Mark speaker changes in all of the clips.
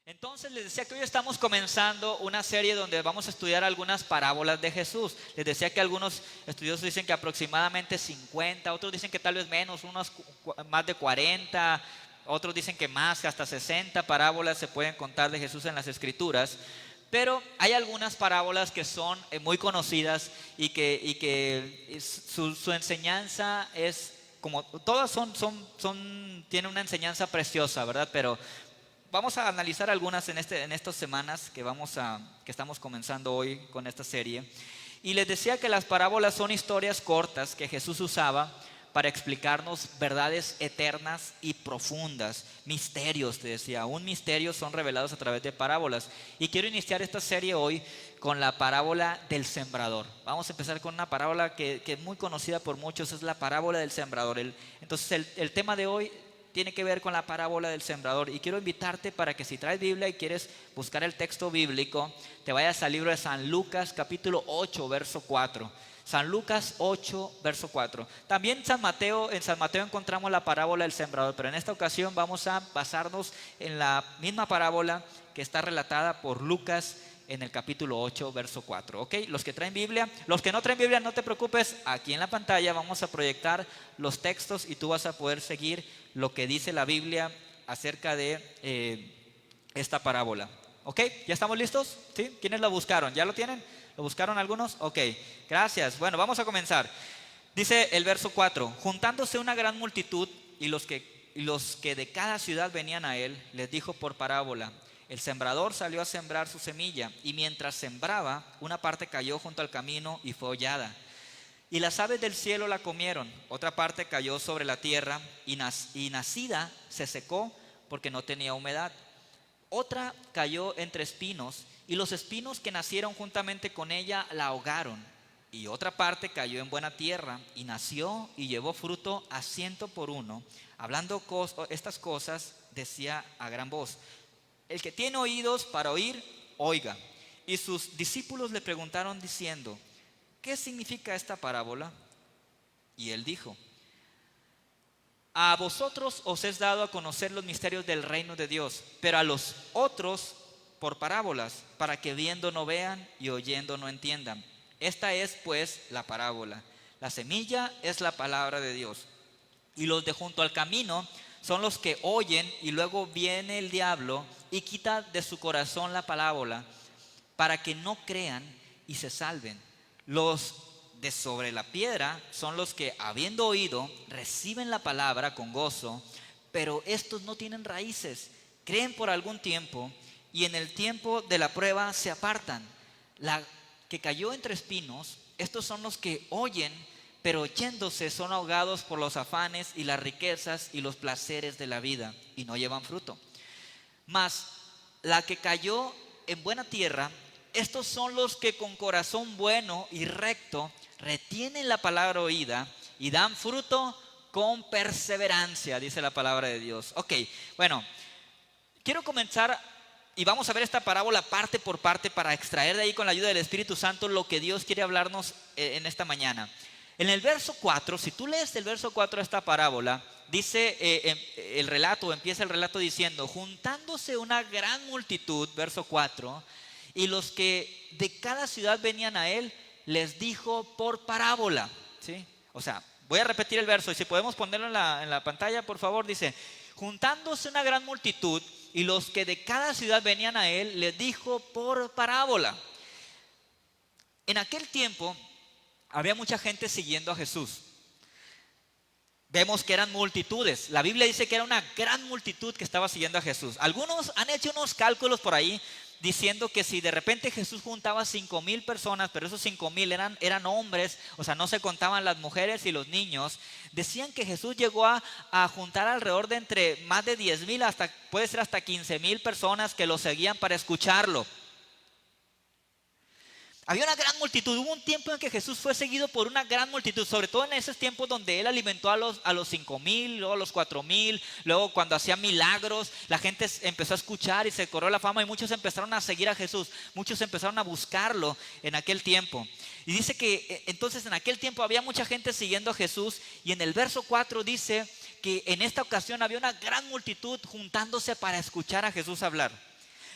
Speaker 1: Entonces les decía que hoy estamos comenzando una serie donde vamos a estudiar algunas parábolas de Jesús. Les decía que algunos estudiosos dicen que aproximadamente 50, otros dicen que tal vez menos, unos más de 40, otros dicen que más, que hasta 60 parábolas se pueden contar de Jesús en las Escrituras. Pero hay algunas parábolas que son muy conocidas y que su enseñanza es, como todas tienen una enseñanza preciosa, ¿verdad? Pero vamos a analizar algunas en estas semanas que estamos comenzando hoy con esta serie. Y les decía que las parábolas son historias cortas que Jesús usaba para explicarnos verdades eternas y profundas, misterios, te decía. Un misterio son revelados a través de parábolas. Y quiero iniciar esta serie hoy con la parábola del sembrador. Vamos a empezar con una parábola que es muy conocida por muchos, es la parábola del sembrador. Entonces el tema de hoy tiene que ver con la parábola del sembrador, y quiero invitarte para que si traes Biblia y quieres buscar el texto bíblico, te vayas al libro de San Lucas capítulo 8 verso 4. San Lucas 8 verso 4. También en San Mateo encontramos la parábola del sembrador, pero en esta ocasión vamos a basarnos en la misma parábola que está relatada por Lucas en el capítulo 8 verso 4. ¿Ok? Los que traen Biblia, los que no traen Biblia, no te preocupes, aquí en la pantalla vamos a proyectar los textos y tú vas a poder seguir lo que dice la Biblia acerca de esta parábola. ¿Ok? ¿Ya estamos listos? ¿Sí? ¿Quiénes lo buscaron? ¿Ya lo tienen? ¿Lo buscaron algunos? Ok, gracias. Bueno, vamos a comenzar. Dice el verso 4: juntándose una gran multitud y los que de cada ciudad venían a él, les dijo por parábola: el sembrador salió a sembrar su semilla, y mientras sembraba, una parte cayó junto al camino y fue hollada, y las aves del cielo la comieron. Otra parte cayó sobre la tierra y nacida se secó porque no tenía humedad. Otra cayó entre espinos, y los espinos que nacieron juntamente con ella la ahogaron. Y otra parte cayó en buena tierra y nació y llevó fruto a 100 por 1. Hablando estas cosas, decía a gran voz: el que tiene oídos para oír, oiga. Y sus discípulos le preguntaron diciendo: ¿qué significa esta parábola? Y él dijo: a vosotros os es dado a conocer los misterios del reino de Dios, pero a los otros por parábolas, para que viendo no vean y oyendo no entiendan. Esta es pues la parábola. La semilla es la palabra de Dios, y los de junto al camino son los que oyen, y luego viene el diablo y quita de su corazón la parábola, para que no crean y se salven. Los de sobre la piedra son los que, habiendo oído, reciben la palabra con gozo, pero estos no tienen raíces, creen por algún tiempo, y en el tiempo de la prueba se apartan. La que cayó entre espinos, estos son los que oyen, pero oyéndose son ahogados por los afanes y las riquezas y los placeres de la vida, y no llevan fruto. Mas la que cayó en buena tierra, estos son los que con corazón bueno y recto retienen la palabra oída y dan fruto con perseverancia, dice la palabra de Dios. Ok, bueno, quiero comenzar y vamos a ver esta parábola parte por parte para extraer de ahí, con la ayuda del Espíritu Santo, lo que Dios quiere hablarnos en esta mañana. En el verso 4, si tú lees el verso 4 de esta parábola, dice empieza el relato diciendo: juntándose una gran multitud, verso 4, y los que de cada ciudad venían a él, les dijo por parábola. ¿Sí? O sea, voy a repetir el verso, y si podemos ponerlo en la pantalla, por favor. Dice: juntándose una gran multitud y los que de cada ciudad venían a él, les dijo por parábola. En aquel tiempo había mucha gente siguiendo a Jesús. Vemos que eran multitudes. La Biblia dice que era una gran multitud que estaba siguiendo a Jesús. Algunos han hecho unos cálculos por ahí diciendo que si de repente Jesús juntaba 5,000 personas, pero esos 5,000 eran hombres, o sea, no se contaban las mujeres y los niños, decían que Jesús llegó a juntar alrededor de entre más de 10,000, puede ser hasta 15,000 personas que lo seguían para escucharlo. Había una gran multitud. Hubo un tiempo en que Jesús fue seguido por una gran multitud, sobre todo en esos tiempos donde él alimentó a los 5,000, luego a los 4,000, luego cuando hacía milagros, la gente empezó a escuchar y se corrió la fama, y muchos empezaron a seguir a Jesús, muchos empezaron a buscarlo en aquel tiempo. Y dice que entonces en aquel tiempo había mucha gente siguiendo a Jesús, y en el verso 4 dice que en esta ocasión había una gran multitud juntándose para escuchar a Jesús hablar.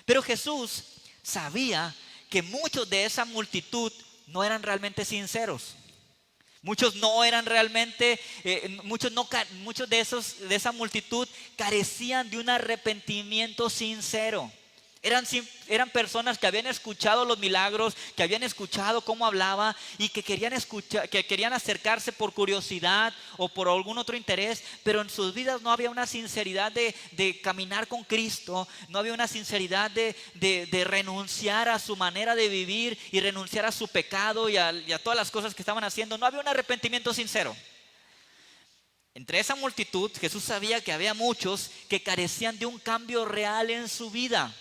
Speaker 1: Pero Jesús sabía que muchos de esa multitud no eran realmente sinceros. Muchos no eran realmente, muchos de esa multitud carecían de un arrepentimiento sincero. Eran personas que habían escuchado los milagros, que habían escuchado cómo hablaba y que querían acercarse por curiosidad o por algún otro interés, pero en sus vidas no había una sinceridad de caminar con Cristo, no había una sinceridad de renunciar a su manera de vivir y renunciar a su pecado y a todas las cosas que estaban haciendo. No había un arrepentimiento sincero. Entre esa multitud, Jesús sabía que había muchos que carecían de un cambio real en su vida.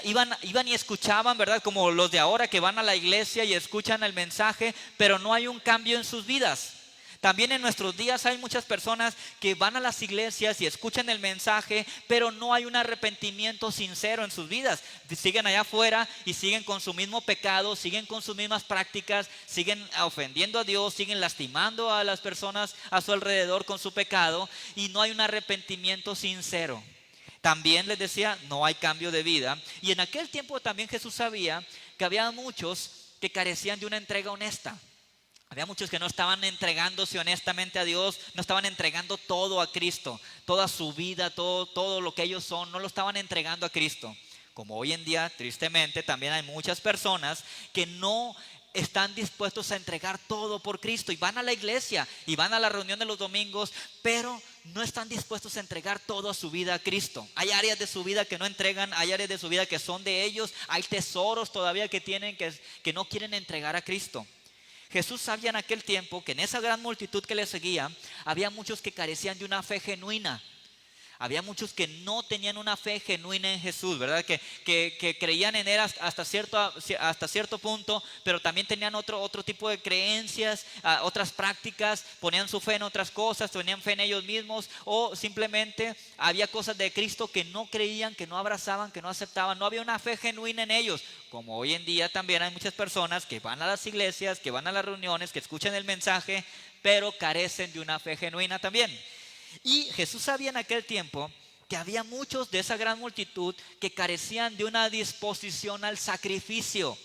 Speaker 1: Iban y escuchaban, ¿verdad? Como los de ahora que van a la iglesia y escuchan el mensaje, pero no hay un cambio en sus vidas. También en nuestros días hay muchas personas que van a las iglesias y escuchan el mensaje, pero no hay un arrepentimiento sincero en sus vidas. Siguen allá afuera y siguen con su mismo pecado, siguen con sus mismas prácticas, siguen ofendiendo a Dios, siguen lastimando a las personas a su alrededor con su pecado y no hay un arrepentimiento sincero. También les decía, no hay cambio de vida. Y en aquel tiempo también Jesús sabía que había muchos que carecían de una entrega honesta. Había muchos que no estaban entregándose honestamente a Dios, no estaban entregando todo a Cristo, toda su vida, todo lo que ellos son, no lo estaban entregando a Cristo. Como hoy en día, tristemente, también hay muchas personas que no están dispuestos a entregar todo por Cristo y van a la iglesia y van a la reunión de los domingos, pero no están dispuestos a entregar toda su vida a Cristo. Hay áreas de su vida que no entregan, hay áreas de su vida que son de ellos, hay tesoros todavía que tienen que no quieren entregar a Cristo. Jesús sabía en aquel tiempo que en esa gran multitud que le seguía había muchos que carecían de una fe genuina. Había muchos que no tenían una fe genuina en Jesús, ¿verdad? Que creían en Él hasta cierto punto, pero también tenían otro tipo de creencias, otras prácticas, ponían su fe en otras cosas, tenían fe en ellos mismos, o simplemente había cosas de Cristo que no creían, que no abrazaban, que no aceptaban. No había una fe genuina en ellos. Como hoy en día también hay muchas personas que van a las iglesias, que van a las reuniones, que escuchan el mensaje, pero carecen de una fe genuina también. Y Jesús sabía en aquel tiempo que había muchos de esa gran multitud que carecían de una disposición al sacrificio.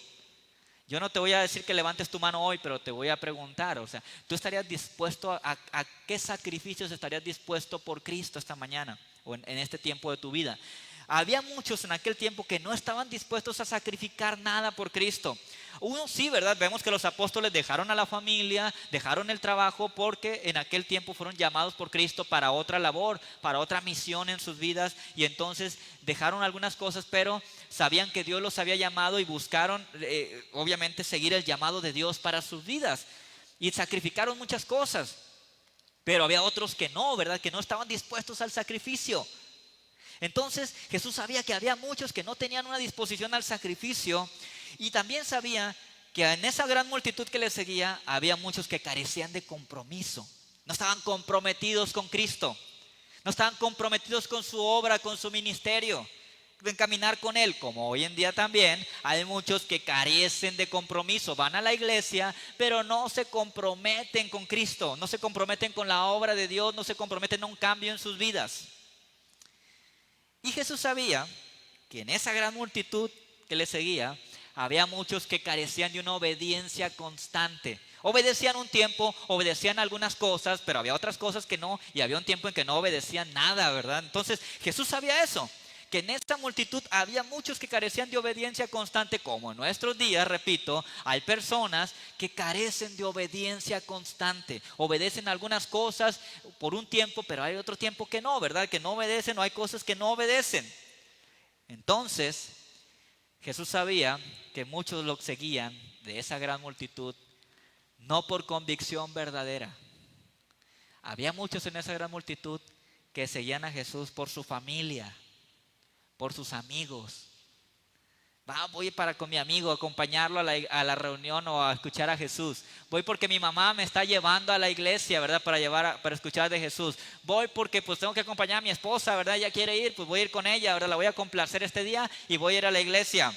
Speaker 1: Yo no te voy a decir que levantes tu mano hoy, pero te voy a preguntar, o sea, ¿tú estarías dispuesto a qué sacrificios estarías dispuesto por Cristo esta mañana o en este tiempo de tu vida? Había muchos en aquel tiempo que no estaban dispuestos a sacrificar nada por Cristo. Uno sí, ¿verdad? Vemos que los apóstoles dejaron a la familia, dejaron el trabajo porque en aquel tiempo fueron llamados por Cristo para otra labor, para otra misión en sus vidas y entonces dejaron algunas cosas, pero sabían que Dios los había llamado y buscaron obviamente seguir el llamado de Dios para sus vidas y sacrificaron muchas cosas, pero había otros que no, ¿verdad? Que no estaban dispuestos al sacrificio. Entonces Jesús sabía que había muchos que no tenían una disposición al sacrificio y también sabía que en esa gran multitud que le seguía había muchos que carecían de compromiso. No estaban comprometidos con Cristo, no estaban comprometidos con su obra, con su ministerio, en caminar con Él. Como hoy en día también hay muchos que carecen de compromiso, van a la iglesia pero no se comprometen con Cristo, no se comprometen con la obra de Dios, no se comprometen a un cambio en sus vidas. Y Jesús sabía que en esa gran multitud que le seguía había muchos que carecían de una obediencia constante. Obedecían un tiempo, obedecían algunas cosas, pero había otras cosas que no, y había un tiempo en que no obedecían nada, ¿verdad? Entonces Jesús sabía eso, que en esta multitud había muchos que carecían de obediencia constante, como en nuestros días, repito, hay personas que carecen de obediencia constante, obedecen algunas cosas por un tiempo, pero hay otro tiempo que no, ¿verdad? Que no obedecen, o hay cosas que no obedecen. Entonces, Jesús sabía que muchos lo seguían de esa gran multitud, no por convicción verdadera. Había muchos en esa gran multitud que seguían a Jesús por su familia, por sus amigos. Voy para con mi amigo, a acompañarlo a la reunión o a escuchar a Jesús. Voy porque mi mamá me está llevando a la iglesia, ¿verdad? Para escuchar de Jesús. Voy porque pues tengo que acompañar a mi esposa, ¿verdad? Ella quiere ir, pues voy a ir con ella, ¿verdad? La voy a complacer este día y voy a ir a la iglesia.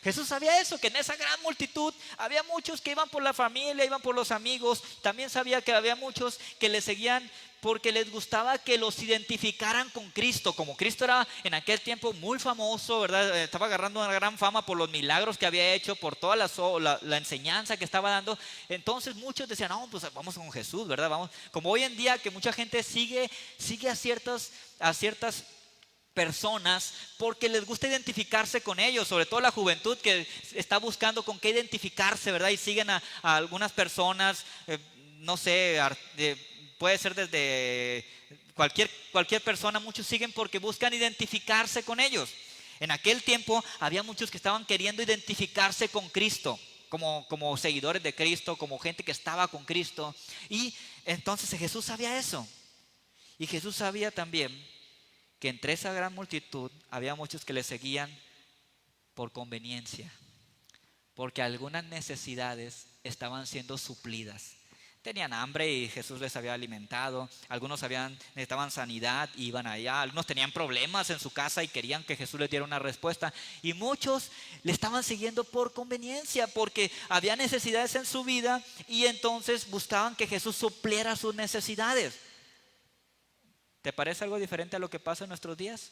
Speaker 1: Jesús sabía eso, que en esa gran multitud había muchos que iban por la familia, iban por los amigos. También sabía que había muchos que le seguían porque les gustaba que los identificaran con Cristo. Como Cristo era en aquel tiempo muy famoso, ¿verdad? Estaba agarrando una gran fama por los milagros que había hecho, por toda la enseñanza que estaba dando. Entonces muchos decían, no, pues vamos con Jesús, ¿verdad? Vamos. Como hoy en día que mucha gente sigue a ciertas personas porque les gusta identificarse con ellos, sobre todo la juventud que está buscando con qué identificarse, ¿verdad? Y siguen a algunas personas, no sé, puede ser desde cualquier persona, muchos siguen porque buscan identificarse con ellos. En aquel tiempo había muchos que estaban queriendo identificarse con Cristo, como seguidores de Cristo, como gente que estaba con Cristo. Y entonces Jesús sabía eso. Y Jesús sabía también que entre esa gran multitud había muchos que le seguían por conveniencia, porque algunas necesidades estaban siendo suplidas. Tenían hambre y Jesús les había alimentado. Algunos necesitaban sanidad y iban allá. Algunos tenían problemas en su casa y querían que Jesús les diera una respuesta. Y muchos le estaban siguiendo por conveniencia, porque había necesidades en su vida y entonces buscaban que Jesús supliera sus necesidades. ¿Te parece algo diferente a lo que pasa en nuestros días?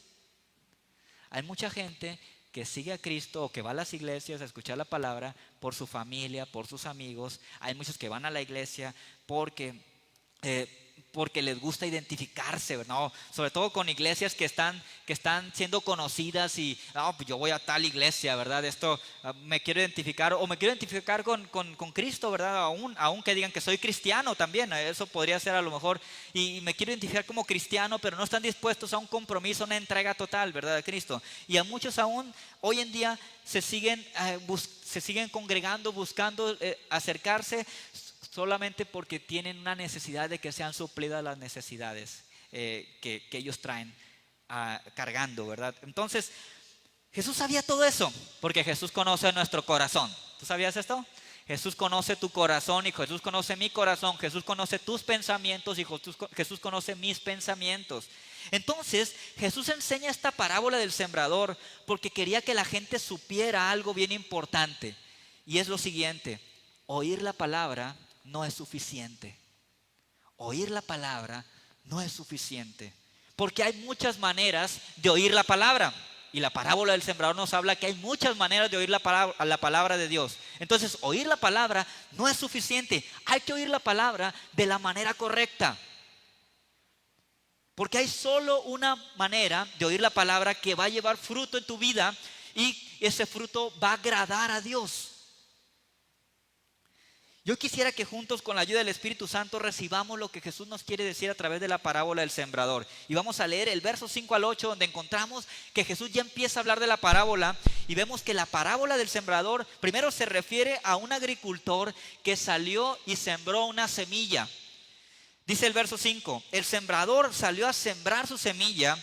Speaker 1: Hay mucha gente que sigue a Cristo o que va a las iglesias a escuchar la palabra por su familia, por sus amigos. Hay muchos que van a la iglesia porque les gusta identificarse, ¿no? Sobre todo con iglesias que están siendo conocidas y no, pues yo voy a tal iglesia, ¿verdad? Esto me quiero identificar o me quiero identificar con Cristo, ¿verdad? Aún que digan que soy cristiano también, eso podría ser a lo mejor, y me quiero identificar como cristiano, pero no están dispuestos a un compromiso, una entrega total, ¿verdad? De Cristo. Y a muchos aún hoy en día se siguen congregando, buscando acercarse solamente porque tienen una necesidad de que sean suplidas las necesidades que ellos traen cargando, ¿verdad? Entonces, Jesús sabía todo eso, porque Jesús conoce nuestro corazón. ¿Tú sabías esto? Jesús conoce tu corazón y Jesús conoce mi corazón. Jesús conoce tus pensamientos y Jesús conoce mis pensamientos. Entonces, Jesús enseña esta parábola del sembrador porque quería que la gente supiera algo bien importante. Y es lo siguiente: oír la palabra no es suficiente. Oír la palabra no es suficiente, porque hay muchas maneras de oír la palabra. Y la parábola del sembrador nos habla que hay muchas maneras de oír la palabra de Dios. Entonces, oír la palabra no es suficiente. Hay que oír la palabra de la manera correcta. Porque hay solo una manera de oír la palabra que va a llevar fruto en tu vida, y ese fruto va a agradar a Dios. Yo quisiera que juntos, con la ayuda del Espíritu Santo, recibamos lo que Jesús nos quiere decir a través de la parábola del sembrador. Y vamos a leer el verso 5 al 8, donde encontramos que Jesús ya empieza a hablar de la parábola. Y vemos que la parábola del sembrador primero se refiere a un agricultor que salió y sembró una semilla. Dice el verso 5: el sembrador salió a sembrar su semilla,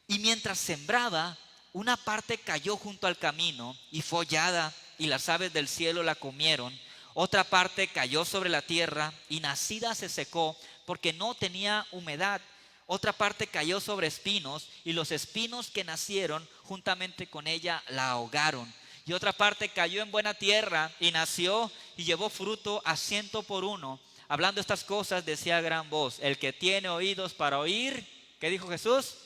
Speaker 1: y mientras sembraba, una parte cayó junto al camino y fue hollada, y las aves del cielo la comieron. Otra parte cayó sobre la tierra y nacida se secó porque no tenía humedad. Otra parte cayó sobre espinos, y los espinos que nacieron juntamente con ella la ahogaron. Y otra parte cayó en buena tierra y nació y llevó fruto a 100 por uno. Hablando estas cosas, decía a gran voz: el que tiene oídos para oír, ¿qué dijo Jesús?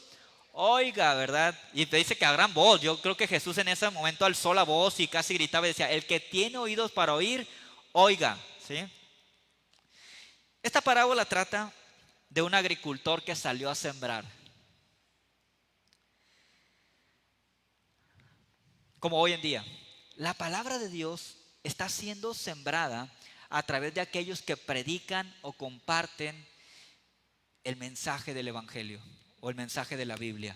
Speaker 1: Oiga, ¿verdad? Y te dice que a gran voz. Yo creo que Jesús en ese momento alzó la voz y casi gritaba y decía: el que tiene oídos para oír, oiga, ¿sí? Esta parábola trata de un agricultor que salió a sembrar. Como hoy en día, la palabra de Dios está siendo sembrada a través de aquellos que predican o comparten el mensaje del Evangelio o el mensaje de la Biblia.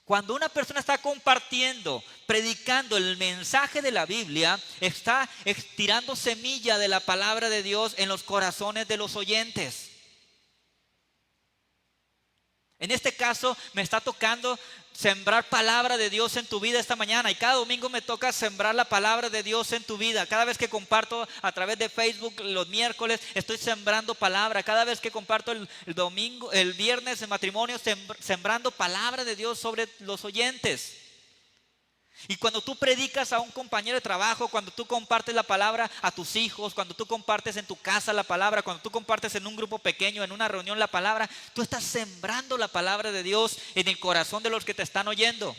Speaker 1: Cuando una persona está compartiendo, predicando el mensaje de la Biblia, está tirando semilla de la palabra de Dios en los corazones de los oyentes. En este caso, me está tocando sembrar palabra de Dios en tu vida esta mañana, y cada domingo me toca sembrar la palabra de Dios en tu vida. Cada vez que comparto a través de Facebook los miércoles, estoy sembrando palabra. Cada vez que comparto el domingo, el viernes en matrimonio, sembrando palabra de Dios sobre los oyentes. Y cuando tú predicas a un compañero de trabajo, cuando tú compartes la palabra a tus hijos, cuando tú compartes en tu casa la palabra, cuando tú compartes en un grupo pequeño, en una reunión la palabra, tú estás sembrando la palabra de Dios en el corazón de los que te están oyendo.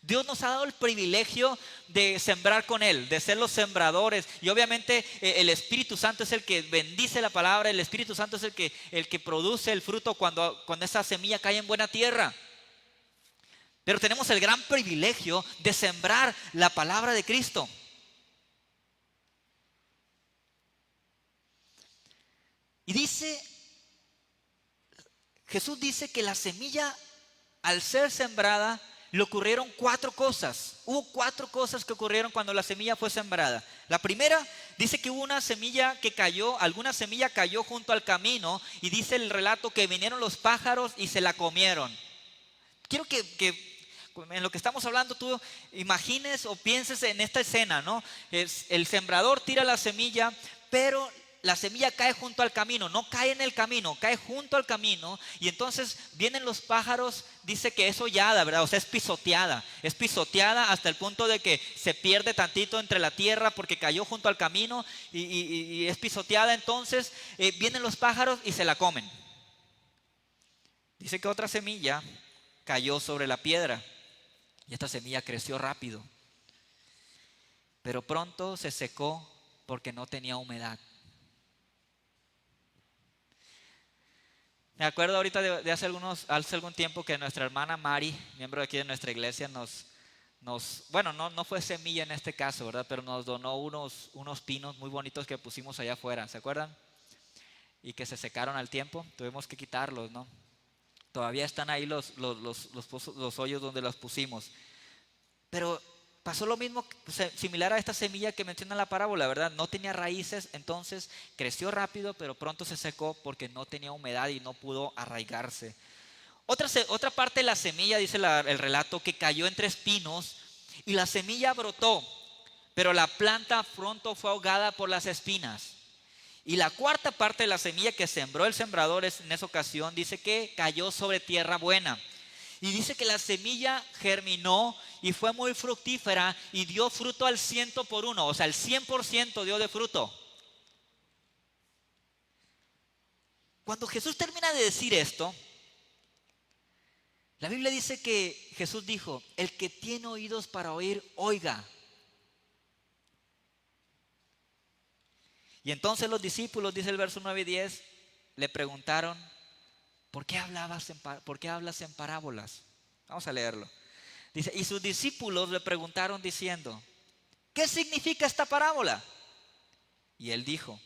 Speaker 1: Dios nos ha dado el privilegio de sembrar con Él, de ser los sembradores. Y obviamente el Espíritu Santo es el que bendice la palabra, el Espíritu Santo es el que produce el fruto cuando esa semilla cae en buena tierra. Pero tenemos el gran privilegio de sembrar la palabra de Cristo. Y Jesús dice que la semilla, al ser sembrada, le ocurrieron 4 cosas. Hubo 4 cosas que ocurrieron cuando la semilla fue sembrada. La primera, dice que hubo una semilla que cayó, alguna semilla cayó junto al camino, y dice el relato que vinieron los pájaros y se la comieron. Quiero que en lo que estamos hablando tú imagines o pienses en esta escena, ¿no? El sembrador tira la semilla, pero la semilla cae junto al camino, no cae en el camino, cae junto al camino, y entonces vienen los pájaros, dice que es hollada, ¿verdad? O sea, es pisoteada hasta el punto de que se pierde tantito entre la tierra porque cayó junto al camino y es pisoteada. Entonces vienen los pájaros y se la comen. Dice que otra semilla cayó sobre la piedra y esta semilla creció rápido, pero pronto se secó porque no tenía humedad. Me acuerdo ahorita de hace algún tiempo que nuestra hermana Mari, miembro de aquí de nuestra iglesia, bueno, no fue semilla en este caso, ¿verdad? Pero nos donó unos pinos muy bonitos que pusimos allá afuera, ¿se acuerdan? Y que se secaron al tiempo, tuvimos que quitarlos, ¿no? Todavía están ahí los hoyos donde los pusimos. Pero pasó lo mismo, similar a esta semilla que menciona la parábola, ¿verdad? No tenía raíces, entonces creció rápido, pero pronto se secó porque no tenía humedad y no pudo arraigarse. Otra parte de la semilla, dice el relato, que cayó entre espinos y la semilla brotó, pero la planta pronto fue ahogada por las espinas. Y la cuarta parte de la semilla que sembró el sembrador en esa ocasión, dice que cayó sobre tierra buena. Y dice que la semilla germinó y fue muy fructífera y dio fruto al 100%, o sea, el 100% dio de fruto. Cuando Jesús termina de decir esto, la Biblia dice que Jesús dijo: el que tiene oídos para oír, oiga. Y entonces los discípulos, dice el verso 9 y 10, le preguntaron: ¿por qué hablas en parábolas? Vamos a leerlo. Dice: y sus discípulos le preguntaron diciendo: ¿qué significa esta parábola? Y él dijo: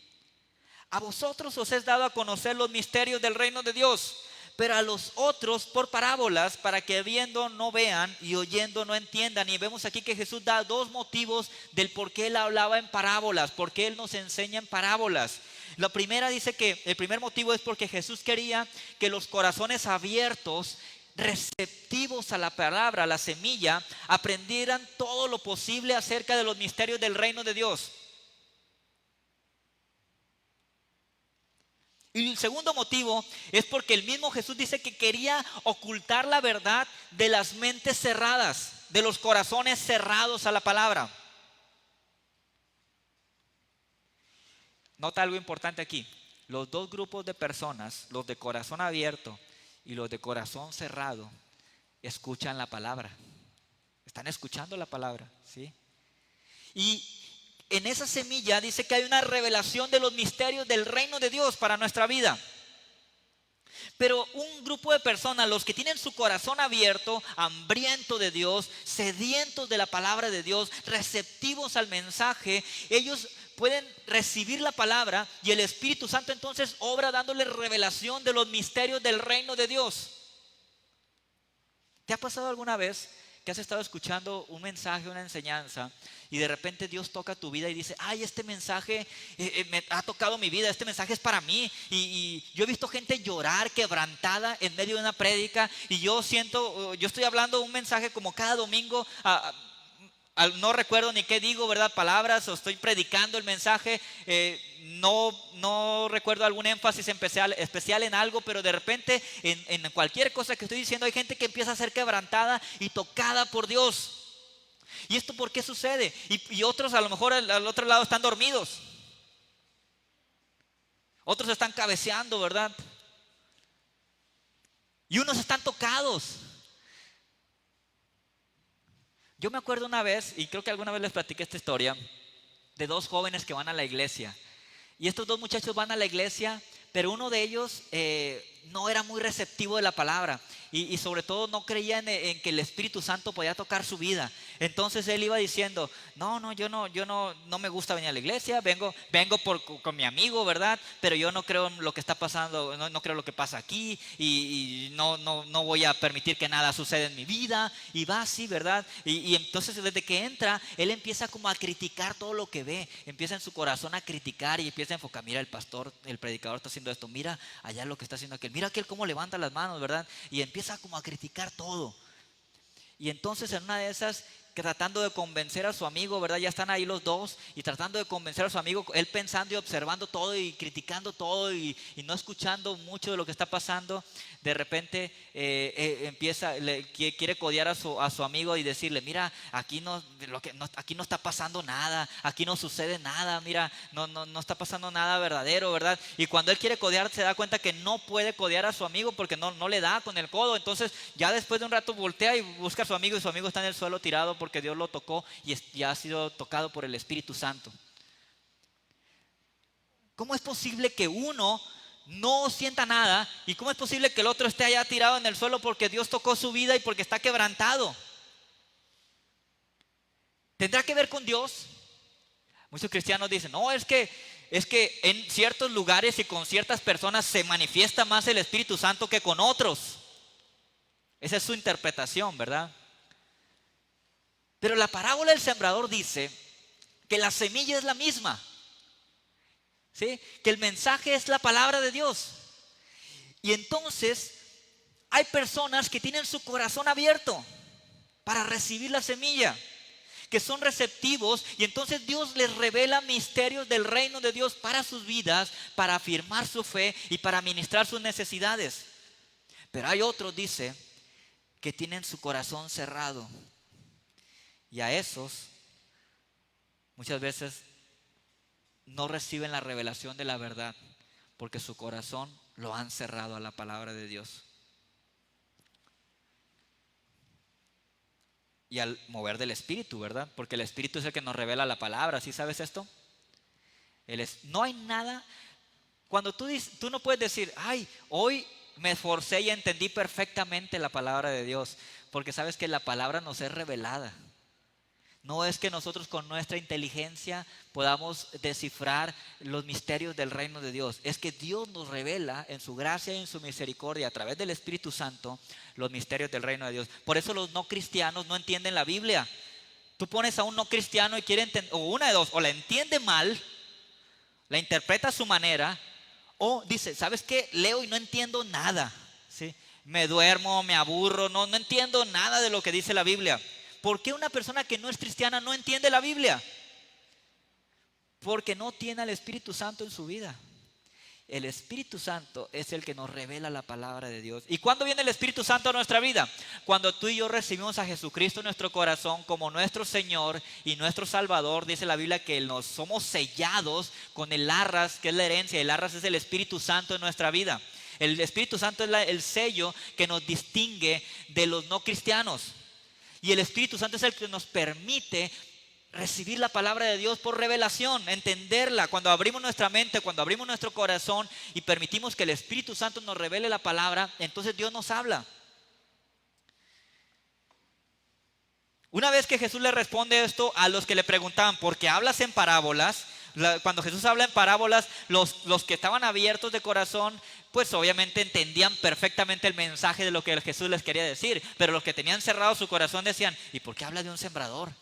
Speaker 1: a vosotros os es dado a conocer los misterios del reino de Dios, pero a los otros por parábolas, para que viendo no vean y oyendo no entiendan. Y vemos aquí que Jesús da 2 motivos del por qué él hablaba en parábolas, por qué él nos enseña en parábolas. La primera, dice que el primer motivo es porque Jesús quería que los corazones abiertos, receptivos a la palabra, a la semilla, aprendieran todo lo posible acerca de los misterios del reino de Dios. Y el segundo motivo es porque el mismo Jesús dice que quería ocultar la verdad de las mentes cerradas, de los corazones cerrados a la palabra. Nota algo importante aquí: los 2 grupos de personas, los de corazón abierto y los de corazón cerrado, escuchan la palabra, están escuchando la palabra, ¿sí? Y en esa semilla dice que hay una revelación de los misterios del reino de Dios para nuestra vida. Pero un grupo de personas, los que tienen su corazón abierto, hambriento de Dios, sedientos de la palabra de Dios, receptivos al mensaje, ellos pueden recibir la palabra y el Espíritu Santo entonces obra dándoles revelación de los misterios del reino de Dios. ¿Te ha pasado alguna vez que has estado escuchando un mensaje, una enseñanza, y de repente Dios toca tu vida y dice: ay, este mensaje me ha tocado mi vida, este mensaje es para mí? Y yo he visto gente llorar quebrantada en medio de una prédica, y yo estoy hablando un mensaje como cada domingo no recuerdo ni qué digo, ¿verdad? Palabras, o estoy predicando el mensaje, no recuerdo algún énfasis especial en algo, pero de repente en cualquier cosa que estoy diciendo hay gente que empieza a ser quebrantada y tocada por Dios. ¿Y esto por qué sucede? Y otros a lo mejor al otro lado están dormidos. Otros están cabeceando, ¿verdad? Y unos están tocados. Yo me acuerdo una vez, y creo que alguna vez les platiqué esta historia, de dos jóvenes que van a la iglesia. Y estos dos muchachos van a la iglesia, pero uno de ellos no era muy receptivo de la palabra. Y sobre todo no creía en que el Espíritu Santo podía tocar su vida. Entonces él iba diciendo, yo no me gusta venir a la iglesia, vengo con mi amigo, ¿verdad? Pero yo no creo en lo que está pasando, no creo en lo que pasa aquí, y no voy a permitir que nada suceda en mi vida. Y va así, ¿verdad? Y entonces desde que entra, él empieza como a criticar todo lo que ve. Empieza en su corazón a criticar y empieza a enfocar, mira el pastor, el predicador está haciendo esto, mira allá lo que está haciendo aquel, mira aquel cómo levanta las manos, ¿verdad? Y empieza como a criticar todo. Y entonces en una de esas, tratando de convencer a su amigo, ¿verdad? Ya están ahí los dos y tratando de convencer a su amigo, él pensando y observando todo y criticando todo y no escuchando mucho de lo que está pasando. De repente quiere codear a su amigo y decirle, mira, aquí aquí no está pasando nada, aquí no sucede nada, mira, no está pasando nada verdadero, ¿verdad? Y cuando él quiere codear se da cuenta que no puede codear a su amigo porque no le da con el codo. Entonces ya después de un rato voltea y busca a su amigo y su amigo está en el suelo tirado porque Dios lo tocó y ya ha sido tocado por el Espíritu Santo. ¿Cómo es posible que uno no sienta nada? ¿Y cómo es posible que el otro esté allá tirado en el suelo porque Dios tocó su vida y porque está quebrantado? ¿Tendrá que ver con Dios? Muchos cristianos dicen, no, es que en ciertos lugares y con ciertas personas se manifiesta más el Espíritu Santo que con otros. Esa es su interpretación, ¿verdad? Pero la parábola del sembrador dice que la semilla es la misma. ¿Sí? Que el mensaje es la palabra de Dios. Y entonces hay personas que tienen su corazón abierto para recibir la semilla, que son receptivos, y entonces Dios les revela misterios del reino de Dios para sus vidas, para afirmar su fe y para ministrar sus necesidades. Pero hay otros, dice, que tienen su corazón cerrado, y a esos muchas veces no reciben la revelación de la verdad porque su corazón lo han cerrado a la palabra de Dios. Y al mover del Espíritu, ¿verdad? Porque el Espíritu es el que nos revela la palabra. ¿Sí sabes esto? No hay nada. Cuando tú no puedes decir, ay, hoy me esforcé y entendí perfectamente la palabra de Dios, porque sabes que la palabra nos es revelada. No es que nosotros con nuestra inteligencia podamos descifrar los misterios del reino de Dios. Es que Dios nos revela en su gracia y en su misericordia a través del Espíritu Santo los misterios del reino de Dios. Por eso los no cristianos no entienden la Biblia. Tú pones a un no cristiano y quiere entender, o una de dos, o la entiende mal, la interpreta a su manera, o dice, ¿sabes qué? Leo y no entiendo nada, ¿sí? Me duermo, me aburro, no entiendo nada de lo que dice la Biblia. ¿Por qué una persona que no es cristiana no entiende la Biblia? Porque no tiene al Espíritu Santo en su vida. El Espíritu Santo es el que nos revela la palabra de Dios. ¿Y cuándo viene el Espíritu Santo a nuestra vida? Cuando tú y yo recibimos a Jesucristo en nuestro corazón como nuestro Señor y nuestro Salvador. Dice la Biblia que nos somos sellados con el arras, que es la herencia. El arras es el Espíritu Santo en nuestra vida. El Espíritu Santo es el sello que nos distingue de los no cristianos. Y el Espíritu Santo es el que nos permite recibir la palabra de Dios por revelación, entenderla. Cuando abrimos nuestra mente, cuando abrimos nuestro corazón y permitimos que el Espíritu Santo nos revele la palabra, entonces Dios nos habla. Una vez que Jesús le responde esto a los que le preguntaban, ¿por qué hablas en parábolas? Cuando Jesús habla en parábolas, los que estaban abiertos de corazón, pues obviamente entendían perfectamente el mensaje de lo que Jesús les quería decir. Pero los que tenían cerrado su corazón decían, ¿y por qué habla de un sembrador?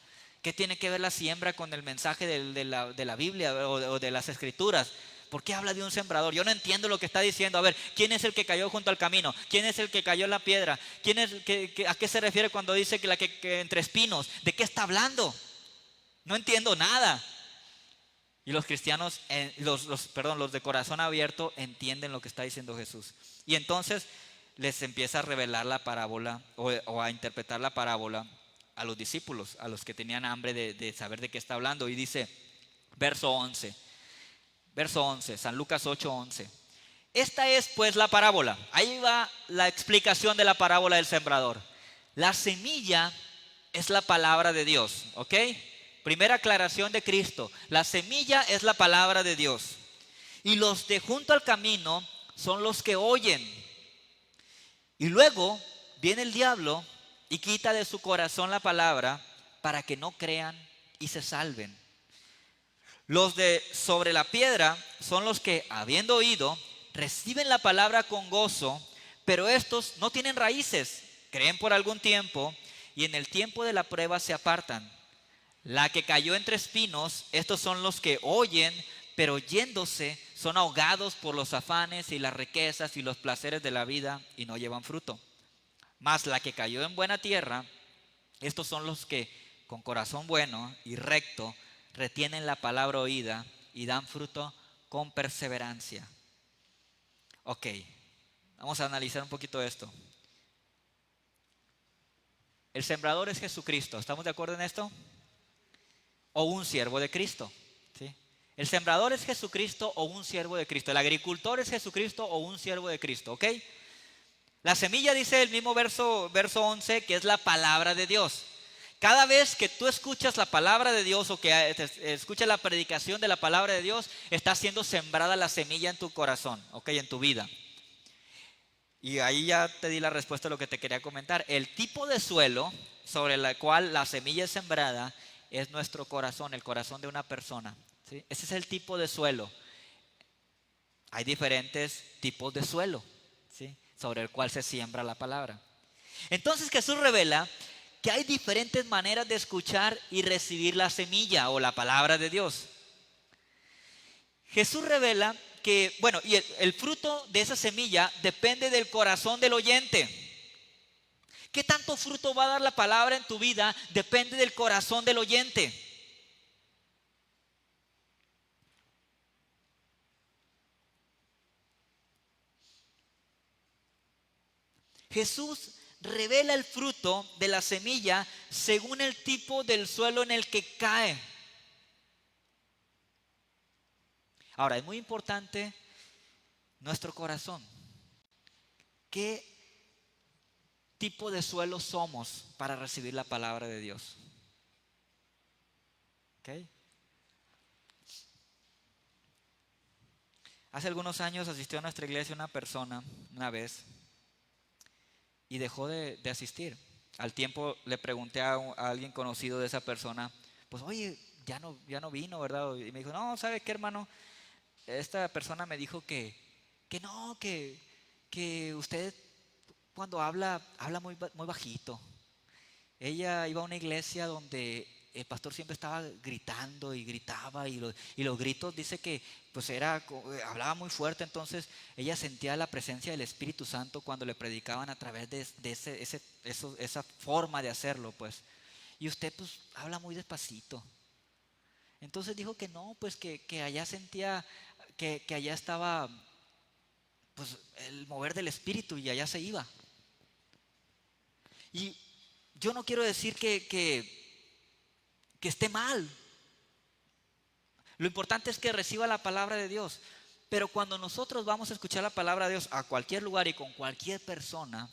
Speaker 1: ¿Qué tiene que ver la siembra con el mensaje de la Biblia o de las Escrituras? ¿por qué habla de un sembrador? Yo no entiendo lo que está diciendo. A ver, ¿quién es el que cayó junto al camino? ¿Quién es el que cayó en la piedra? ¿Quién es a qué se refiere cuando dice que entre espinos? ¿De qué está hablando? No entiendo nada. Y los cristianos, los de corazón abierto, entienden lo que está diciendo Jesús. Y entonces les empieza a revelar la parábola o a interpretar la parábola a los discípulos, a los que tenían hambre de saber de qué está hablando. Y dice, verso 11, San Lucas 8:11. Esta es pues la parábola. Ahí va la explicación de la parábola del sembrador. La semilla es la palabra de Dios, ¿ok? Primera aclaración de Cristo. La semilla es la palabra de Dios. Y los de junto al camino son los que oyen. Y luego viene el diablo y quita de su corazón la palabra para que no crean y se salven. Los de sobre la piedra son los que, habiendo oído, reciben la palabra con gozo, pero estos no tienen raíces, creen por algún tiempo y en el tiempo de la prueba se apartan. La que cayó entre espinos, estos son los que oyen, pero yéndose son ahogados por los afanes y las riquezas y los placeres de la vida y no llevan fruto. Mas la que cayó en buena tierra, estos son los que con corazón bueno y recto retienen la palabra oída y dan fruto con perseverancia. Ok, vamos a analizar un poquito esto. El sembrador es Jesucristo, ¿estamos de acuerdo en esto? O un siervo de Cristo, ¿sí? El sembrador es Jesucristo o un siervo de Cristo. El agricultor es Jesucristo o un siervo de Cristo, ¿ok? La semilla dice el mismo verso 11 que es la palabra de Dios. Cada vez que tú escuchas la palabra de Dios o que escuchas la predicación de la palabra de Dios, está siendo sembrada la semilla en tu corazón, ¿ok? En tu vida. Y ahí ya te di la respuesta a lo que te quería comentar. El tipo de suelo sobre el cual la semilla es sembrada es nuestro corazón, el corazón de una persona, ¿sí? Ese es el tipo de suelo. Hay diferentes tipos de suelo, ¿sí? Sobre el cual se siembra la palabra. Entonces Jesús revela que hay diferentes maneras de escuchar y recibir la semilla o la palabra de Dios. Jesús revela que, bueno, y el fruto de esa semilla depende del corazón del oyente. ¿Qué tanto fruto va a dar la palabra en tu vida? Depende del corazón del oyente. Jesús revela el fruto de la semilla según el tipo del suelo en el que cae. Ahora, es muy importante nuestro corazón. ¿Qué tipo de suelo somos para recibir la palabra de Dios? ¿Ok? Hace algunos años asistió a nuestra iglesia una persona, una vez, y dejó de asistir. Al tiempo le pregunté a alguien conocido de esa persona, pues oye, ya no vino, ¿verdad? Y me dijo, no, ¿sabe qué, hermano? Esta persona me dijo que no, que usted cuando habla muy bajito. Ella iba a una iglesia donde el pastor siempre estaba gritando y gritaba y los gritos dice que pues hablaba muy fuerte, entonces ella sentía la presencia del Espíritu Santo cuando le predicaban a través de esa forma de hacerlo, pues. Y usted pues habla muy despacito. Entonces dijo que no, pues que allá sentía que allá estaba pues el mover del Espíritu y allá se iba. Y yo no quiero decir que esté mal. Lo importante es que reciba la palabra de Dios. Pero cuando nosotros vamos a escuchar la palabra de Dios a cualquier lugar y con cualquier persona,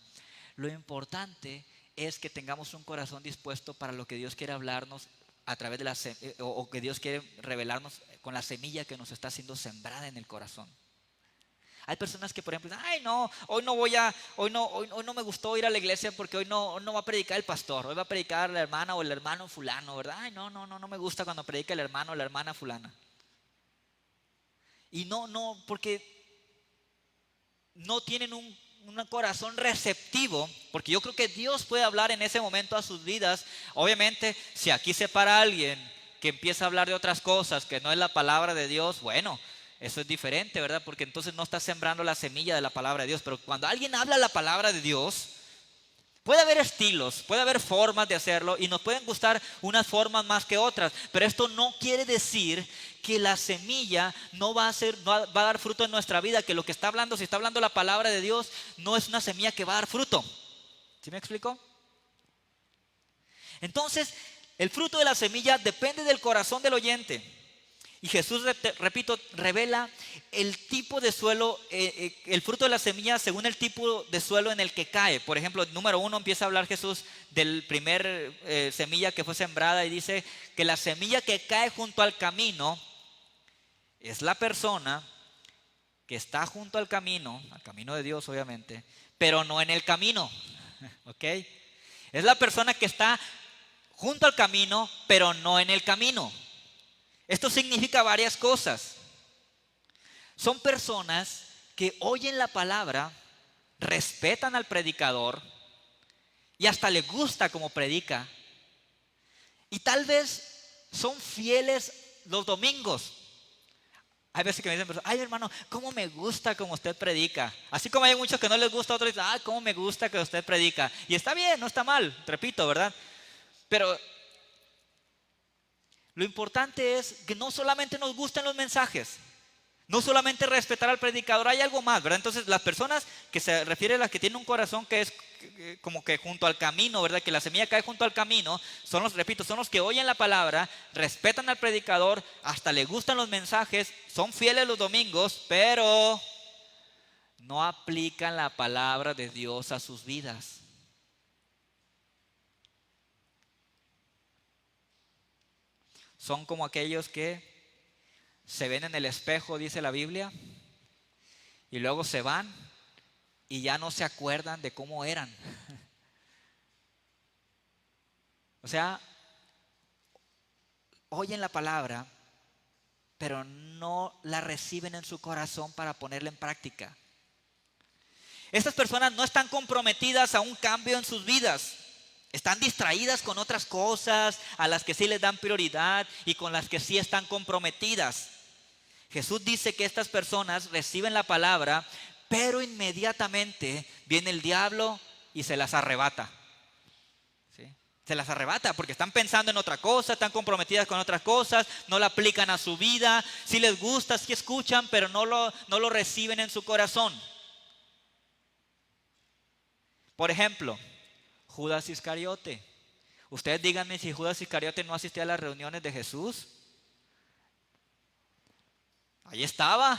Speaker 1: lo importante es que tengamos un corazón dispuesto para lo que Dios quiere hablarnos a través de o que Dios quiere revelarnos con la semilla que nos está siendo sembrada en el corazón. Hay personas que, por ejemplo, dicen, ay no, hoy no me gustó ir a la iglesia porque hoy no va a predicar el pastor, hoy va a predicar la hermana o el hermano fulano, ¿verdad? Ay no me gusta cuando predica el hermano o la hermana fulana. Y no, porque no tienen un corazón receptivo, porque yo creo que Dios puede hablar en ese momento a sus vidas. Obviamente, si aquí se para alguien que empieza a hablar de otras cosas que no es la palabra de Dios, bueno, eso es diferente, ¿verdad? Porque entonces no estás sembrando la semilla de la palabra de Dios. Pero cuando alguien habla la palabra de Dios, puede haber estilos, puede haber formas de hacerlo y nos pueden gustar unas formas más que otras, pero esto no quiere decir que la semilla no va a dar fruto en nuestra vida, que lo que está hablando, si está hablando la palabra de Dios, no es una semilla que va a dar fruto. ¿Sí me explico? Entonces, el fruto de la semilla depende del corazón del oyente. Y Jesús, repito, revela el tipo de suelo, el fruto de la semilla según el tipo de suelo en el que cae. Por ejemplo, número 1 empieza a hablar Jesús del primer semilla que fue sembrada y dice que la semilla que cae junto al camino es la persona que está junto al camino de Dios obviamente, pero no en el camino, ¿ok? Es la persona que está junto al camino, pero no en el camino. Esto significa varias cosas. Son personas que oyen la palabra, respetan al predicador y hasta les gusta como predica. Y tal vez son fieles los domingos. Hay veces que me dicen, ay hermano, cómo me gusta como usted predica. Así como hay muchos que no les gusta, otros dicen, ay, cómo me gusta que usted predica. Y está bien, no está mal, repito, ¿verdad? Pero lo importante es que no solamente nos gusten los mensajes, no solamente respetar al predicador, hay algo más, ¿verdad? Entonces las personas que se refiere a las que tienen un corazón que es como que junto al camino, ¿verdad? Que la semilla cae junto al camino, son los, repito, son los que oyen la palabra, respetan al predicador, hasta les gustan los mensajes, son fieles los domingos, pero no aplican la palabra de Dios a sus vidas. Son como aquellos que se ven en el espejo, dice la Biblia, y luego se van y ya no se acuerdan de cómo eran. O sea, oyen la palabra, pero no la reciben en su corazón para ponerla en práctica. Estas personas no están comprometidas a un cambio en sus vidas. Están distraídas con otras cosas a las que sí les dan prioridad y con las que sí están comprometidas. Jesús dice que estas personas reciben la palabra, pero inmediatamente viene el diablo y se las arrebata. ¿Sí? Se las arrebata porque están pensando en otra cosa, están comprometidas con otras cosas, no la aplican a su vida, sí les gusta, sí escuchan, pero no lo reciben en su corazón. Por ejemplo, Judas Iscariote. Ustedes díganme si Judas Iscariote no asistía a las reuniones de Jesús. Ahí estaba,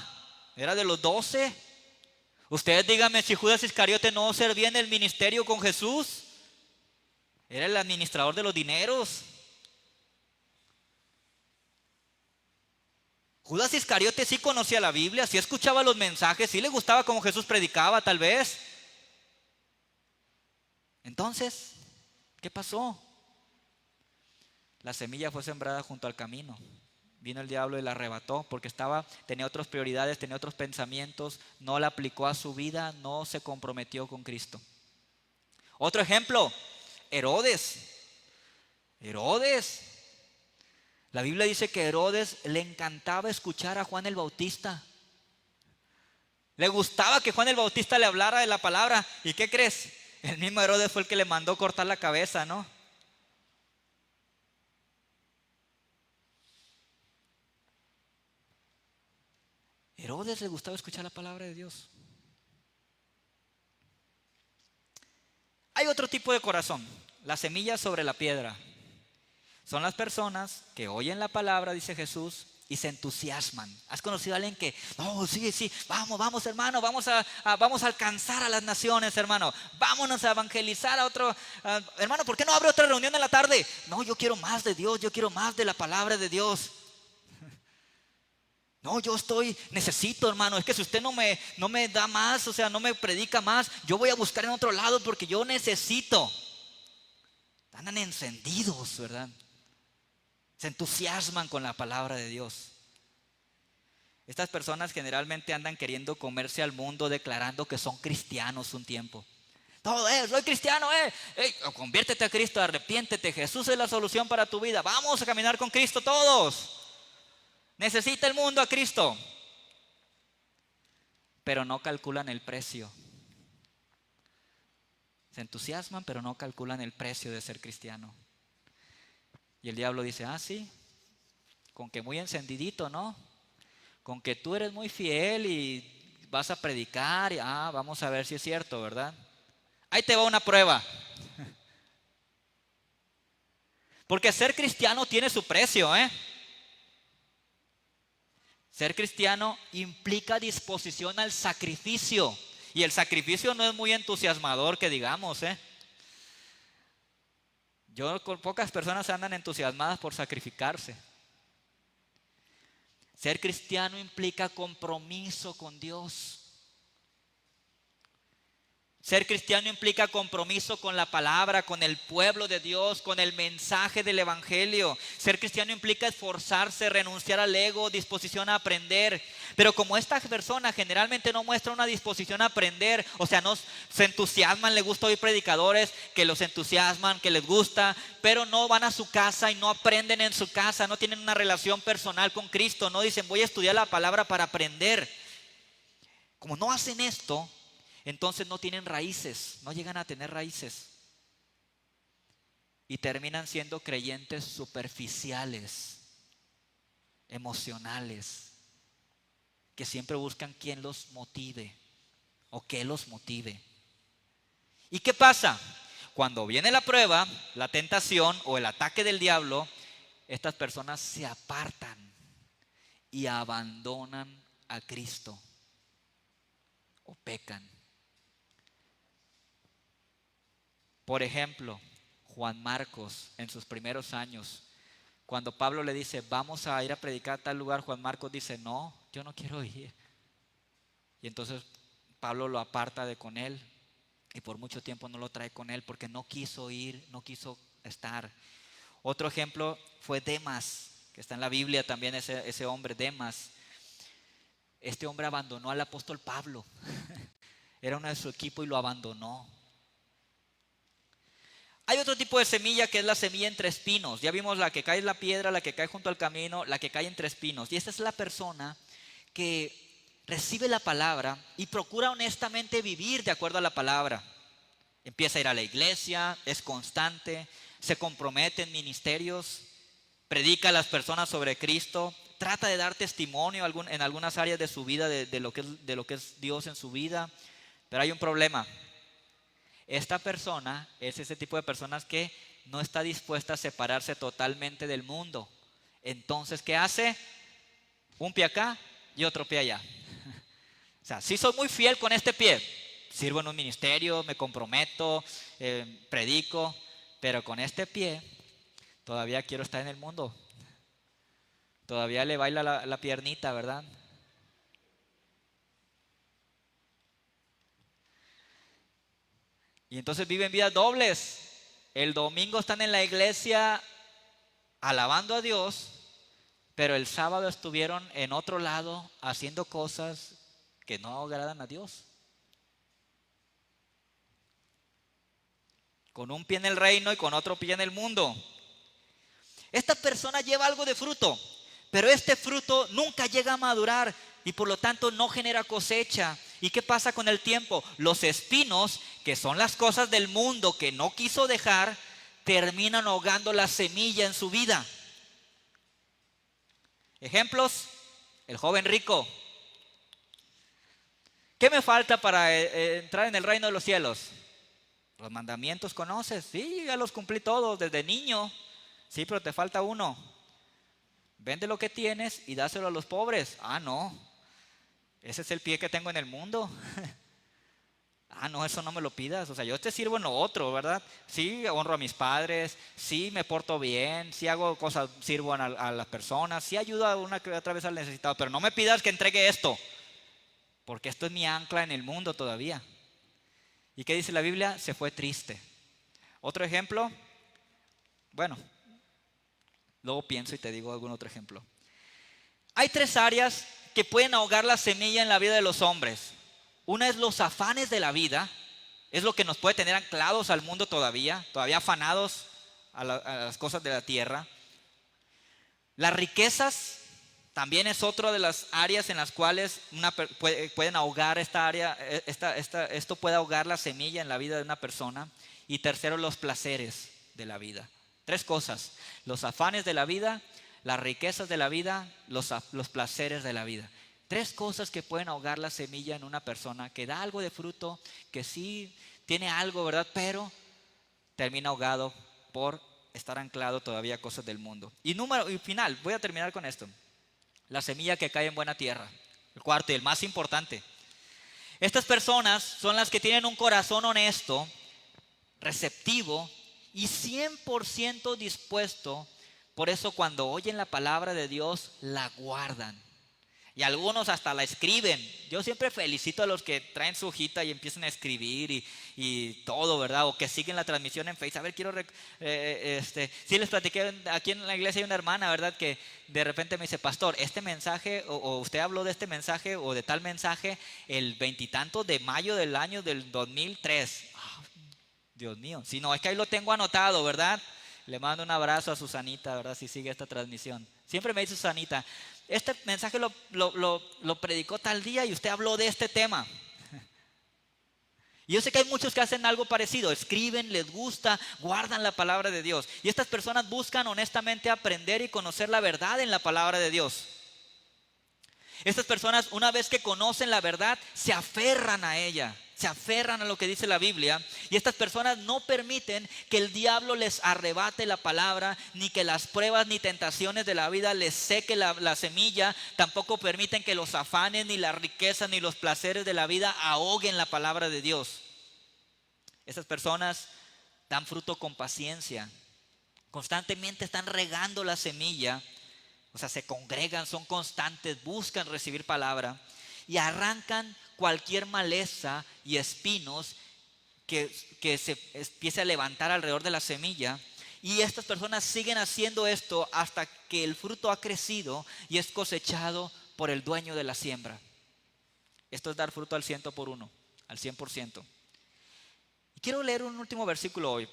Speaker 1: era de los 12. Ustedes díganme si Judas Iscariote no servía en el ministerio con Jesús. Era el administrador de los dineros. Judas Iscariote sí conocía la Biblia, sí escuchaba los mensajes, sí le gustaba cómo Jesús predicaba tal vez. Entonces, ¿qué pasó? La semilla fue sembrada junto al camino. Vino el diablo y la arrebató porque tenía otras prioridades, tenía otros pensamientos, no la aplicó a su vida, no se comprometió con Cristo. Otro ejemplo, Herodes. La Biblia dice que a Herodes le encantaba escuchar a Juan el Bautista. Le gustaba que Juan el Bautista le hablara de la palabra. ¿Y qué crees? El mismo Herodes fue el que le mandó cortar la cabeza, ¿no? Herodes le gustaba escuchar la palabra de Dios. Hay otro tipo de corazón, la semilla sobre la piedra. Son las personas que oyen la palabra, dice Jesús, y se entusiasman. ¿Has conocido a alguien que, sí, vamos hermano, vamos a alcanzar a las naciones, hermano, vámonos a evangelizar a otro, hermano, ¿por qué no abre otra reunión en la tarde? No, yo quiero más de Dios, yo quiero más de la palabra de Dios. No, necesito, hermano, es que si usted no me da más, o sea, no me predica más, yo voy a buscar en otro lado porque yo necesito. Andan encendidos, ¿verdad? Se entusiasman con la palabra de Dios. Estas personas generalmente andan queriendo comerse al mundo declarando que son cristianos un tiempo. Todo soy cristiano, conviértete a Cristo, arrepiéntete, Jesús es la solución para tu vida. Vamos a caminar con Cristo todos. Necesita el mundo a Cristo. pero no calculan el precio. Se entusiasman, pero no calculan el precio de ser cristiano. Y el diablo dice, sí, con que muy encendidito, ¿no? Con que tú eres muy fiel y vas a predicar, y vamos a ver si es cierto, ¿verdad? Ahí te va una prueba. Porque ser cristiano tiene su precio, ¿eh? Ser cristiano implica disposición al sacrificio. Y el sacrificio no es muy entusiasmador, que digamos, ¿eh? Con pocas personas andan entusiasmadas por sacrificarse. Ser cristiano implica compromiso con Dios. Ser cristiano implica compromiso con la palabra, con el pueblo de Dios, con el mensaje del evangelio. Ser cristiano implica esforzarse, renunciar al ego, disposición a aprender. Pero como esta persona generalmente no muestra una disposición a aprender, o sea, no se entusiasman, les gusta oír predicadores que los entusiasman, que les gusta, pero no van a su casa y no aprenden en su casa, no tienen una relación personal con Cristo, no dicen voy a estudiar la palabra para aprender. Como no hacen esto, entonces no tienen raíces, no llegan a tener raíces. Y terminan siendo creyentes superficiales, emocionales, que siempre buscan quien los motive o que los motive. ¿Y qué pasa? Cuando viene la prueba, la tentación o el ataque del diablo, estas personas se apartan y abandonan a Cristo o pecan. Por ejemplo, Juan Marcos en sus primeros años, cuando Pablo le dice, vamos a ir a predicar a tal lugar, Juan Marcos dice, no, yo no quiero ir. Y entonces Pablo lo aparta de con él y por mucho tiempo no lo trae con él porque no quiso ir, no quiso estar. Otro ejemplo fue Demas, que está en la Biblia también, ese hombre Demas. Este hombre abandonó al apóstol Pablo. Era uno de su equipo y lo abandonó. Hay otro tipo de semilla que es la semilla entre espinos. Ya vimos la que cae en la piedra, la que cae junto al camino, la que cae entre espinos. Y esta es la persona que recibe la palabra y procura honestamente vivir de acuerdo a la palabra. Empieza a ir a la iglesia, es constante, se compromete en ministerios, predica a las personas sobre Cristo, trata de dar testimonio en algunas áreas de su vida de lo que es Dios en su vida. Pero hay un problema. Esta persona es ese tipo de personas que no está dispuesta a separarse totalmente del mundo. Entonces, ¿qué hace? Un pie acá y otro pie allá. O sea, sí soy muy fiel con este pie. Sirvo en un ministerio, me comprometo, predico, pero con este pie todavía quiero estar en el mundo. Todavía le baila la piernita, ¿verdad? Y entonces viven vidas dobles. El domingo están en la iglesia alabando a Dios, pero el sábado estuvieron en otro lado haciendo cosas que no agradan a Dios. Con un pie en el reino y con otro pie en el mundo. Esta persona lleva algo de fruto, pero este fruto nunca llega a madurar y por lo tanto no genera cosecha. ¿Y qué pasa con el tiempo? Los espinos, que son las cosas del mundo que no quiso dejar, terminan ahogando la semilla en su vida. Ejemplos, el joven rico. ¿Qué me falta para entrar en el reino de los cielos? Los mandamientos conoces, sí, ya los cumplí todos desde niño. Sí, pero te falta uno. Vende lo que tienes y dáselo a los pobres. No, ese es el pie que tengo en el mundo. No, eso no me lo pidas. O sea, yo te sirvo en lo otro, ¿verdad? Sí, honro a mis padres, sí me porto bien, sí hago cosas, sirvo a las personas, sí ayudo a una que otra vez al necesitado, pero no me pidas que entregue esto, porque esto es mi ancla en el mundo todavía. ¿Y qué dice la Biblia? Se fue triste. Otro ejemplo, bueno, luego pienso y te digo algún otro ejemplo. Hay 3 áreas que pueden ahogar la semilla en la vida de los hombres. Una es los afanes de la vida, es lo que nos puede tener anclados al mundo todavía afanados a las cosas de la tierra. Las riquezas, También es otra de las áreas en las cuales pueden ahogar esta área, esto puede ahogar la semilla en la vida de una persona. Y tercero, los placeres de la vida. Tres cosas: los afanes de la vida, las riquezas de la vida, los placeres de la vida. Tres cosas que pueden ahogar la semilla en una persona que da algo de fruto, que sí tiene algo, ¿verdad? Pero termina ahogado por estar anclado todavía a cosas del mundo. Y final, voy a terminar con esto. La semilla que cae en buena tierra. El cuarto y el más importante. Estas personas son las que tienen un corazón honesto, receptivo y 100% dispuesto. Por eso cuando oyen la palabra de Dios, la guardan. Y algunos hasta la escriben. Yo siempre felicito a los que traen su hojita y empiezan a escribir y todo, ¿verdad? O que siguen la transmisión en Facebook. A ver, sí les platiqué, aquí en la iglesia hay una hermana, ¿verdad? Que de repente me dice: pastor, este mensaje, o usted habló de este mensaje o de tal mensaje el veintitantos de mayo del año del 2003. Oh, Dios mío, si no, es que ahí lo tengo anotado, ¿verdad? Le mando un abrazo a Susanita, ¿verdad? Si sigue esta transmisión. Siempre me dice Susanita: este mensaje lo predicó tal día y usted habló de este tema. Y yo sé que hay muchos que hacen algo parecido, escriben, les gusta, guardan la palabra de Dios. Y estas personas buscan honestamente aprender y conocer la verdad en la palabra de Dios. Estas personas, una vez que conocen la verdad, se aferran a ella, se aferran a lo que dice la Biblia. Y estas personas no permiten que el diablo les arrebate la palabra, ni que las pruebas ni tentaciones de la vida les seque la semilla. Tampoco permiten que los afanes, ni la riqueza, ni los placeres de la vida ahoguen la palabra de Dios. Estas personas dan fruto con paciencia, constantemente están regando la semilla. O sea, se congregan, son constantes, buscan recibir palabra y arrancan cualquier maleza y espinos que se empiece a levantar alrededor de la semilla. Y estas personas siguen haciendo esto hasta que el fruto ha crecido y es cosechado por el dueño de la siembra. Esto es dar fruto al 100%, al 100%. Y quiero leer un último versículo hoy.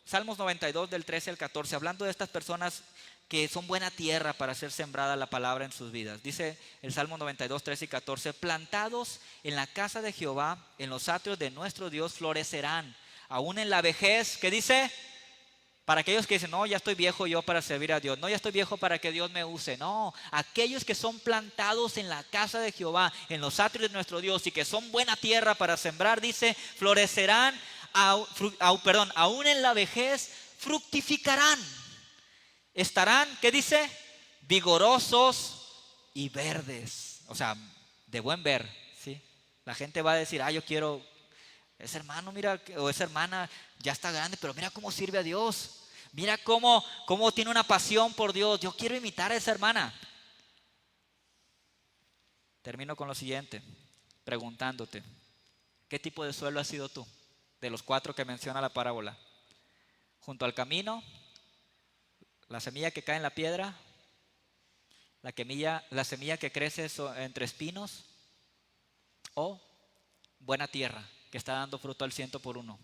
Speaker 1: Salmos 92 del 13 al 14, hablando de estas personas que son buena tierra para ser sembrada la palabra en sus vidas. Dice el Salmo 92, 13 y 14: plantados en la casa de Jehová, en los atrios de nuestro Dios, florecerán, aún en la vejez. ¿Qué dice? Para aquellos que dicen: no, ya estoy viejo yo para servir a Dios, no, ya estoy viejo para que Dios me use. No, aquellos que son plantados en la casa de Jehová, en los atrios de nuestro Dios, y que son buena tierra para sembrar, dice, florecerán, aún en la vejez fructificarán. Estarán, ¿qué dice? Vigorosos y verdes. O sea, de buen ver, ¿sí? La gente va a decir: yo quiero, ese hermano, mira, o esa hermana ya está grande, pero mira cómo sirve a Dios. Mira cómo tiene una pasión por Dios. Yo quiero imitar a esa hermana. Termino con lo siguiente, preguntándote: ¿qué tipo de suelo has sido tú? De los 4 que menciona la parábola. Junto al camino, la semilla que cae en la piedra, la semilla que crece entre espinos, o buena tierra que está dando fruto al 100%.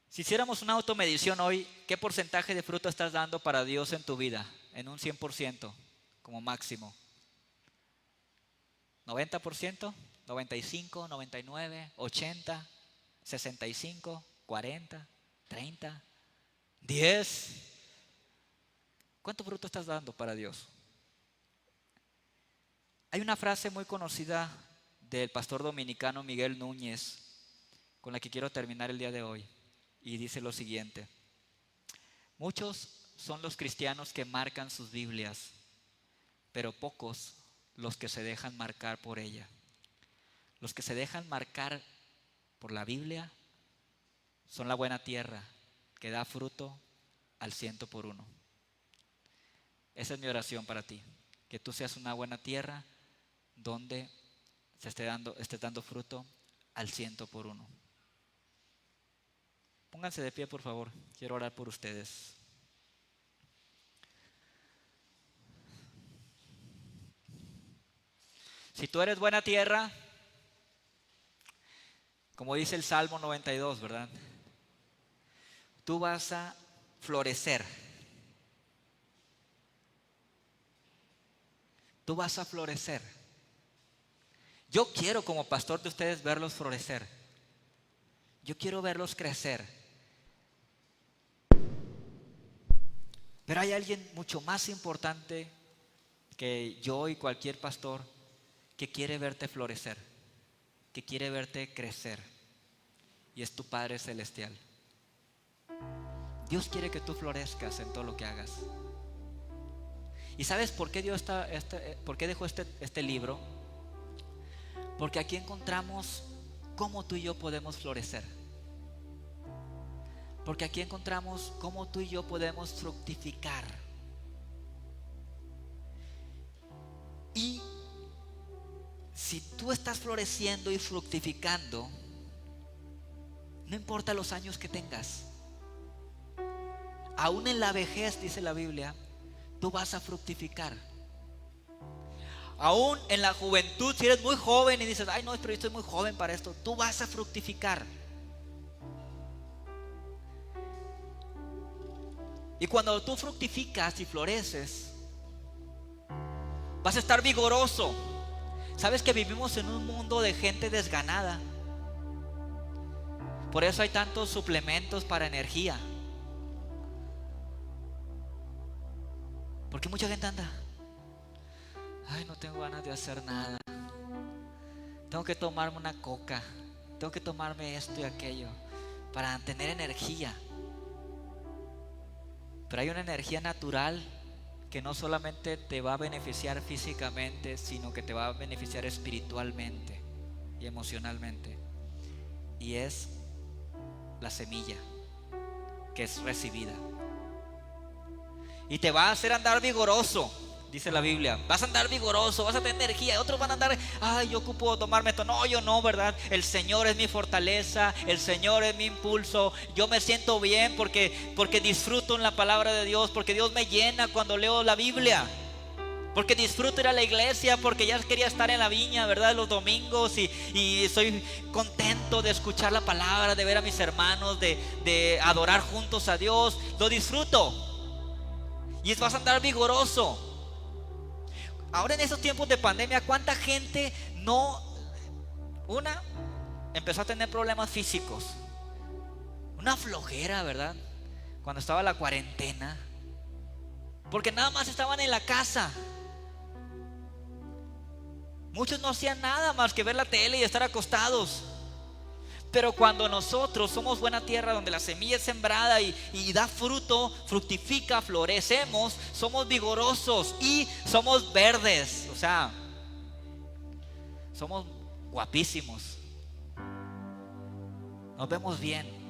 Speaker 1: Si hiciéramos una automedición hoy, ¿qué porcentaje de fruto estás dando para Dios en tu vida? En un 100% como máximo. ¿90%? ¿95? ¿99? ¿80? ¿65? ¿40? ¿30? ¿10? ¿Cuánto fruto estás dando para Dios? Hay una frase muy conocida del pastor dominicano Miguel Núñez, con la que quiero terminar el día de hoy, y dice lo siguiente: muchos son los cristianos que marcan sus Biblias, pero pocos los que se dejan marcar por ella. Los que se dejan marcar por la Biblia son la buena tierra que da fruto al 100%. Esa es mi oración para ti, que tú seas una buena tierra donde estés dando fruto al 100%. Pónganse de pie, por favor, quiero orar por ustedes. Si tú eres buena tierra, como dice el Salmo 92, ¿verdad? Tú vas a florecer. tú vas a florecer. Yo quiero como pastor de ustedes verlos florecer. Yo quiero verlos crecer. Pero hay alguien mucho más importante que yo y cualquier pastor que quiere verte florecer, que quiere verte crecer, y es tu Padre Celestial. Dios quiere que tú florezcas en todo lo que hagas. ¿Y sabes por qué por qué dejó este libro? Porque aquí encontramos cómo tú y yo podemos florecer. Porque aquí encontramos cómo tú y yo podemos fructificar. Y si tú estás floreciendo y fructificando, no importa los años que tengas, aún en la vejez, dice la Biblia, tú vas a fructificar. Aún en la juventud, si eres muy joven y dices, ay no, pero yo estoy muy joven para esto, tú vas a fructificar. Y cuando tú fructificas y floreces, vas a estar vigoroso. Sabes que vivimos en un mundo de gente desganada. Por eso hay tantos suplementos para energía. Porque mucha gente anda, ay, no tengo ganas de hacer nada. Tengo que tomarme una coca. Tengo que tomarme esto y aquello para tener energía. Pero hay una energía natural que no solamente te va a beneficiar físicamente, sino que te va a beneficiar espiritualmente y emocionalmente. Y es la semilla que es recibida. Y te va a hacer andar vigoroso, dice la Biblia. Vas a andar vigoroso, vas a tener energía. Otros van a andar, ay, yo ocupo tomarme esto. No, yo no, ¿verdad? El Señor es mi fortaleza, el Señor es mi impulso. Yo me siento bien porque disfruto en la palabra de Dios, porque Dios me llena cuando leo la Biblia, porque disfruto ir a la iglesia, porque ya quería estar en la viña, ¿verdad? Los domingos y soy contento de escuchar la palabra, de ver a mis hermanos, de adorar juntos a Dios. Lo disfruto. Y vas a andar vigoroso. Ahora en estos tiempos de pandemia, ¿cuánta gente empezó a tener problemas físicos? Una flojera, ¿verdad? Cuando estaba la cuarentena, porque nada más estaban en la casa. Muchos no hacían nada más que ver la tele y estar acostados. Pero cuando nosotros somos buena tierra, donde la semilla es sembrada y da fruto, fructifica, florecemos, somos vigorosos y somos verdes. O sea, somos guapísimos. Nos vemos bien.